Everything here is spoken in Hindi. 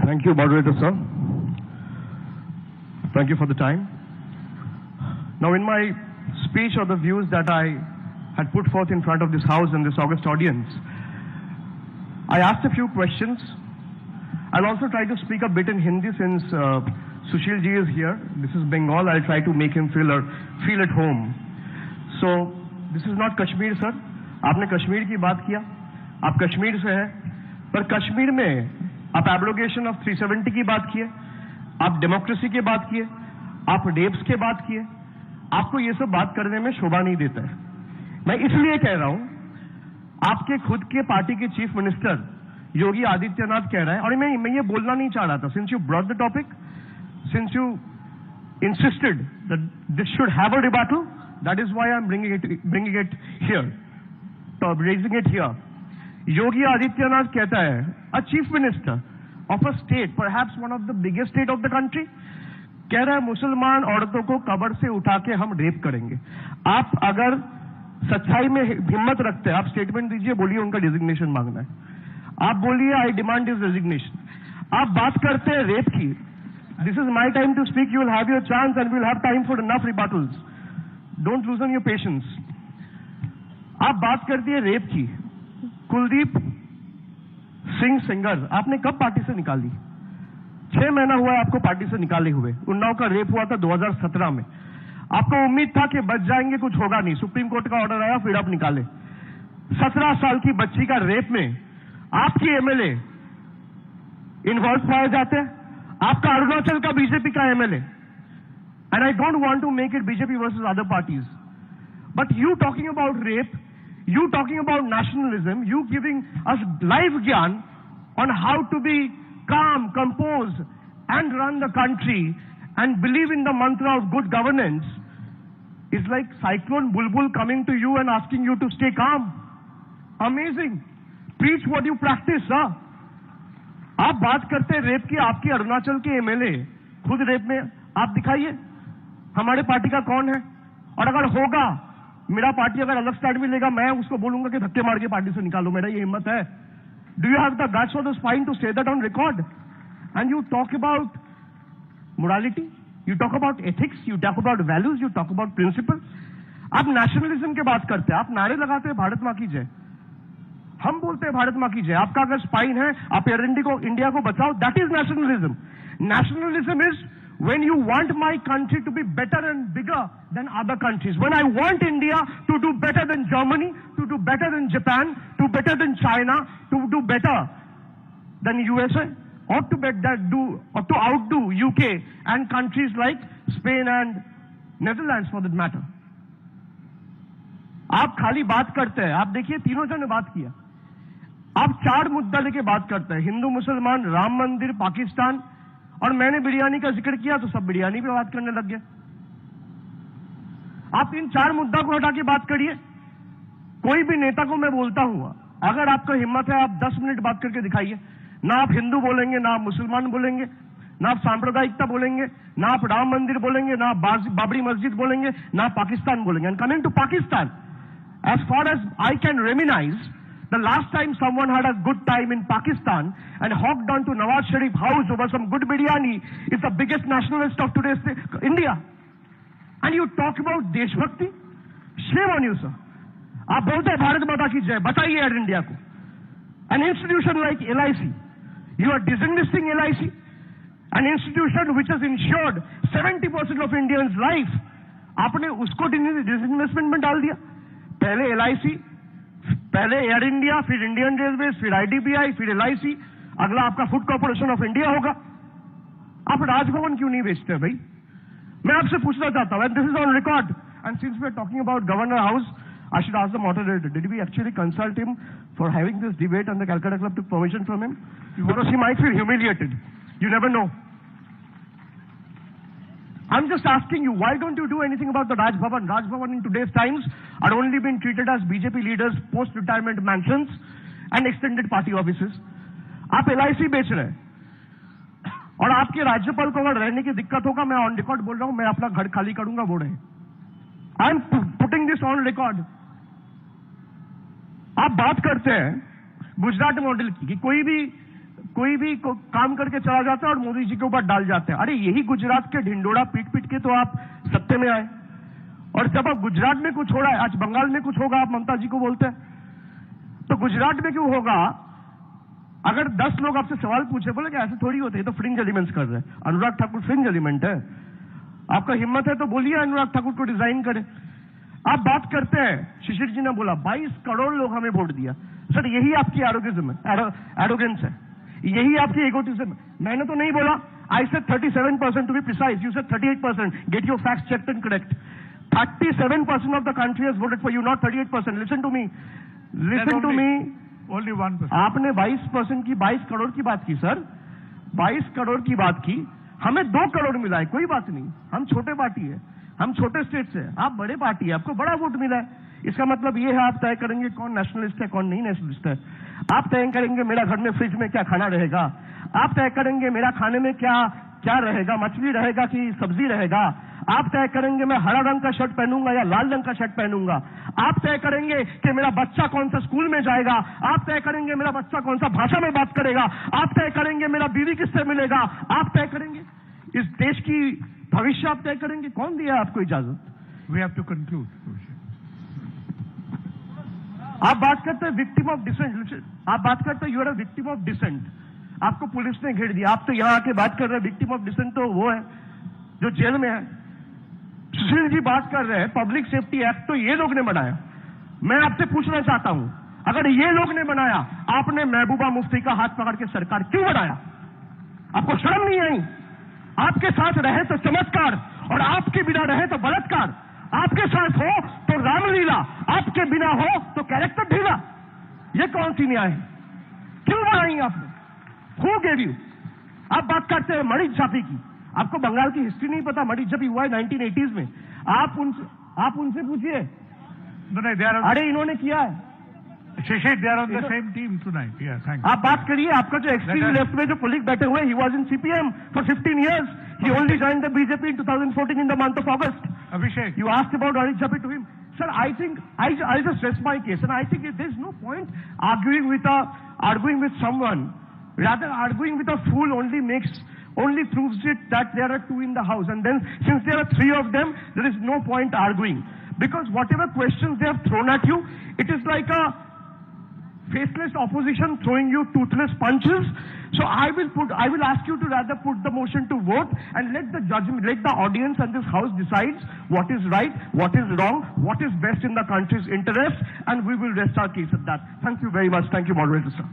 Thank you, moderator sir. Thank you for the time. Now, in my speech or the views that I had put forth in front of this house and this august audience, I asked a few questions. I'll also try to speak a bit in Hindi since Sushil ji is here. This is Bengal. I'll try to make him feel at home. So, this is not Kashmir, sir. आपने कश्मीर की बात किया, आप कश्मीर से हैं, पर कश्मीर में आप एब्रोगेशन ऑफ 370 की बात किए, आप डेमोक्रेसी की बात किए, आप रेप्स के बात किए, आपको ये सब बात करने में शोभा नहीं देता है। मैं इसलिए कह रहा हूं, आपके खुद के पार्टी के चीफ मिनिस्टर योगी आदित्यनाथ कह रहे हैं, और मैं ये बोलना नहीं चाह रहा था, since you brought the topic, since you insisted that this should have a rebuttal, that is why I'm bringing it here, raising it here. Yogi Adityanath कहता है, a chief minister of a state, perhaps one of the biggest state of the country, कह रहा है मुसलमान औरतों को कब्र से उठा के हम रेप करेंगे। आप अगर सच्चाई में हिम्मत रखते हैं, आप स्टेटमेंट दीजिए, बोलिए उनका डिजिग्नेशन मांगना है, आप बोलिए आई डिमांड हिज रेजिग्नेशन। आप बात करते हैं रेप की, this is my time to speak, you will have your chance and we will have time for enough rebuttals, don't loosen your patience. आप बात करती है रेप की, कुलदीप सिंह सेंगर आपने कब पार्टी से निकाली? 6 महीना हुआ है आपको पार्टी से निकाले हुए। उन्नाव का रेप हुआ था 2017 में, आपको उम्मीद था कि बच जाएंगे, कुछ होगा नहीं, सुप्रीम कोर्ट का ऑर्डर आया, फिर आप निकाले। 17 साल की बच्ची का रेप में आपकी एमएलए इन्वॉल्व पाए जाते हैं, आपका अरुणाचल का बीजेपी का MLA, and I don't want to make it BJP versus other parties, but you talking about rape, you talking about nationalism, you giving us live gyan on how to be calm, composed and run the country and believe in the mantra of good governance is like cyclone bulbul coming to you and asking you to stay calm. Amazing. Preach what you practice, sir. आप बात करते हैं रेप की, आपके अरुणाचल के एमएलए खुद रेप में, आप दिखाइए हमारे पार्टी का कौन है, और अगर होगा मेरा पार्टी अगर अलग स्टैंड भी लेगा, मैं उसको बोलूंगा कि धक्के मार के पार्टी से निकालो, मेरा ये हिम्मत है। Do you have the guts और the spine to say that on record? And you talk about morality, you talk about ethics, you talk about values, you talk about principle. आप नेशनलिज्म की बात करते हैं, आप नारे लगाते हैं भारत मां की जय, हम बोलते हैं भारत मां की जय। आपका अगर स्पाइन है, आप इंडिया को बचाओ, that is nationalism. Nationalism is when you want my country to be better and bigger than other countries, when I want India to do better than Germany, to do better than Japan, to better than China, to do better than USA, or to outdo UK and countries like Spain and Netherlands for that matter. आप खाली बात करते हैं, आप देखिए तीनों जन ने बात किया, आप 4 मुद्दा लेके बात करते हैं, हिंदू मुसलमान, राम मंदिर, पाकिस्तान, और मैंने बिरयानी का जिक्र किया तो सब बिरयानी पे बात करने लग गए। आप इन 4 मुद्दा को हटा के बात करिए। कोई भी नेता को मैं बोलता हूं, अगर आपका हिम्मत है आप 10 मिनट बात करके दिखाइए, ना आप हिंदू बोलेंगे, ना आप मुसलमान बोलेंगे, ना आप सांप्रदायिकता बोलेंगे, ना आप राम मंदिर बोलेंगे, ना आप बाबरी मस्जिद बोलेंगे, ना आप पाकिस्तान बोलेंगे। And coming to Pakistan, as far as I can reminisce, the last time someone had a good time in Pakistan and hopped on to Nawaz Sharif house over some good biryani is the biggest nationalist of today's India. And you talk about Deshbhakti? Shame on you, sir. आप बोलते हैं भारत माता की जय, बताइए एयर इंडिया को। An institution like LIC, you are disinvesting LIC, an institution which has ensured 70% of Indians' life, आपने उसको disinvestment में डाल दिया। पहले LIC, पहले एयर इंडिया, फिर इंडियन रेलवे, फिर IDBI, फिर LIC, अगला आपका फूड कॉर्पोरेशन ऑफ इंडिया होगा। आप राजभवन क्यों नहीं बेचते भाई? मैं आपसे पूछना चाहता हूं, this is on record, and since we are talking about governor house, I should ask the moderator, did we actually consult him for having this debate and the Calcutta club took permission from him? Because he might feel humiliated, you never know. I'm just asking you, why don't you do anything about the Raj Bhavan? Raj Bhavan in today's times are only being treated as BJP leaders' post-retirement mansions and extended party offices. आप LIC बेच रहे हैं, और आपके राज्यपाल को अगर रहने की दिक्कत होगा, मैं ऑन रिकॉर्ड बोल रहा हूं, मैं अपना घर खाली करूंगा, वो रहे। I am putting this on record. आप बात करते हैं गुजरात मॉडल की, कि कोई भी कोई भी काम करके चला जाता है और मोदी जी के ऊपर डाल जाते हैं। अरे यही गुजरात के ढिंडोरा पीट पीट के तो आप सत्ते में आए, और जब अब गुजरात में कुछ हो रहा है, आज बंगाल में कुछ होगा, आप ममता जी को बोलते हैं, तो गुजरात में क्यों होगा? अगर 10 लोग आपसे सवाल पूछे, बोले कि ऐसे थोड़ी होते, तो फ्रिंज एलिमेंट्स कर रहे हैं। अनुराग ठाकुर फ्रिंज एलिमेंट है? आपका हिम्मत है तो बोलिए अनुराग ठाकुर को डिजाइन करे। आप बात करते हैं, शिशिर जी ने बोला 22 करोड़ लोग हमें वोट दिया। सर यही आपकी एरोगेंस है, एरोगेंस है, यही आपकी एगोटिज्म है। मैंने तो नहीं बोला, I said 37% to be precise, you said 38%। Get your facts checked and correct. 37% of the country has voted for you, not 38%। Listen to me, listen to me. Only 1%. आपने 22% की, 22 करोड़ की बात की सर, 22 करोड़ की बात की। हमें 2 करोड़ मिला है, कोई बात नहीं, हम छोटे पार्टी है, हम छोटे स्टेट से, आप बड़े पार्टी है, आपको बड़ा वोट मिला है। इसका मतलब ये है आप तय करेंगे कौन नेशनलिस्ट है कौन नहीं नेशनलिस्ट है। आप तय करेंगे मेरा घर में फ्रिज में क्या खाना रहेगा, आप तय करेंगे मेरा खाने में क्या क्या रहेगा, मछली रहेगा कि सब्जी रहेगा। आप तय करेंगे मैं हरा रंग का शर्ट पहनूंगा या लाल रंग का शर्ट पहनूंगा। आप तय करेंगे कि मेरा बच्चा कौन सा स्कूल में जाएगा। आप तय करेंगे मेरा बच्चा कौन सा भाषा में बात करेगा। आप तय करेंगे मेरा बीवी किससे मिलेगा। आप तय करेंगे इस देश की भविष्य, आप तय करेंगे। कौन दिया आपको इजाजत? We have to conclude. आप बात करते हैं विक्टिम ऑफ डिसेंट, आप बात करते हैं you are a victim of dissent, आपको पुलिस ने घेर दिया। आप तो यहां आके बात कर रहे हैं विक्टिम ऑफ डिसेंट तो वो है जो जेल में है। सुशील जी बात कर रहे हैं पब्लिक सेफ्टी एक्ट तो ये लोग ने बनाया। मैं आपसे पूछना चाहता हूं, अगर ये लोग ने बनाया, आपने महबूबा मुफ्ती का हाथ पकड़ के सरकार क्यों बनाया? आपको शर्म नहीं आई? आपके साथ रहे तो चमत्कार और आपके बिना रहे तो बलात्कार। आपके साथ हो तो रामलीला, आपके बिना हो तो कैरेक्टर ढीला। ये कौन सी न्याय है? क्यों बनाई आपने? Who gave you? आप बात करते हैं मरीज झापी की, आपको बंगाल की हिस्ट्री नहीं पता। मरीज झापी हुआ है 1980s में। आप उनसे पूछिए। अरे इन्होंने किया है। Shishir, they are on the same team tonight. Yeah, thank you. आप बात करिए, आपका जो एक्सट्रीम लेफ्ट में जो पुलिस बैठे हुए, he was in CPM for 15 years. He only joined the BJP in 2014 in the month of August. Abhishek. You asked about Moriz Jhapi to him. Sir, I think I'll just rest my case, and I think there's no point arguing with someone. Rather, arguing with a fool only proves it that there are 2 in the house, and then since there are 3 of them, there is no point arguing, because whatever questions they have thrown at you, it is like a faceless opposition throwing you toothless punches. So I will ask you to rather put the motion to vote and let the audience and this house decides what is right, what is wrong, what is best in the country's interest, and we will rest our case at that. Thank you very much. Thank you, moderator sir.